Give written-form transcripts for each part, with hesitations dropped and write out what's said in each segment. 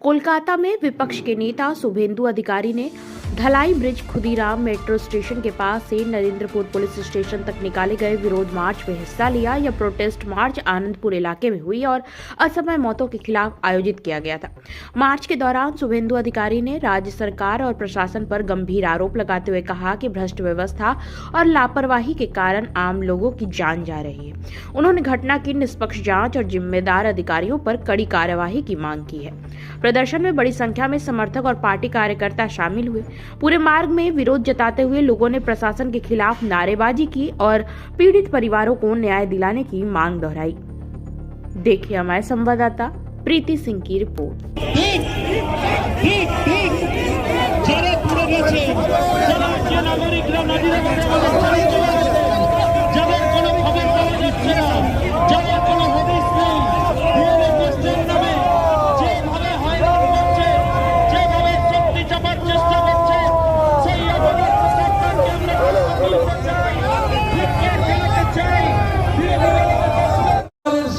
कोलकाता में विपक्ष के नेता शुभेंदु अधिकारी ने ढलाई ब्रिज खुदीराम मेट्रो स्टेशन के पास से नरेंद्रपुर पुलिस स्टेशन तक निकाले गए विरोध मार्च में हिस्सा लिया। यह प्रोटेस्ट मार्च आनंदपुर इलाके में हुई और असमय मौतों के खिलाफ आयोजित किया गया था। मार्च के दौरान शुभेंदु अधिकारी ने राज्य सरकार और प्रशासन पर गंभीर आरोप लगाते हुए कहा कि भ्रष्ट व्यवस्था और लापरवाही के कारण आम लोगों की जान जा रही है। उन्होंने घटना की निष्पक्ष जांच और जिम्मेदार अधिकारियों पर कड़ी कार्यवाही की मांग की है। प्रदर्शन में बड़ी संख्या में समर्थक और पार्टी कार्यकर्ता शामिल हुए। पूरे मार्ग में विरोध जताते हुए लोगों ने प्रशासन के खिलाफ नारेबाजी की और पीड़ित परिवारों को न्याय दिलाने की मांग दोहराई। देखिए हमारे संवाददाता प्रीति सिंह की रिपोर्ट।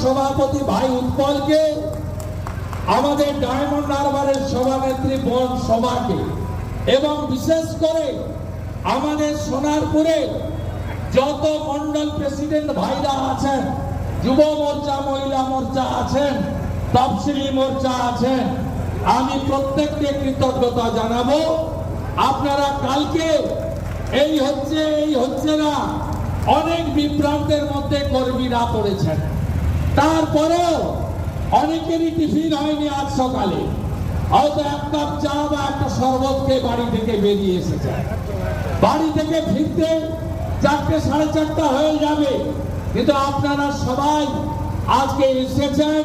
সভাপতি ভাই উৎপলকে, আমাদের ডায়মন্ড হারবারের সভানেত্রী বোন সভাকে এবং বিশেষ করে আমাদের সোনারপুরে যত মন্ডল প্রেসিডেন্ট ভাইরা আছেন, যুব মোর্চা, মহিলা মোর্চা আছেন, তফসিলি মোর্চা আছেন, আমি প্রত্যেককে কৃতজ্ঞতা জানাবো। আপনারা কালকে এই হচ্ছে না অনেক বিভ্রান্তের মধ্যে কর্মীরা পড়েছেন। তারপরেও অনেকেরই টিফিন হয়নি আজ সকালে, হয়তো এক কাপ চা বা একটা শরবত খেয়ে বাড়ি থেকে বেরিয়ে এসেছে। বাড়ি থেকে ফিরতে 4টে সাড়ে 4টা হয়ে যাবে, কিন্তু আপনারা সবাই আজকে এসেছেন।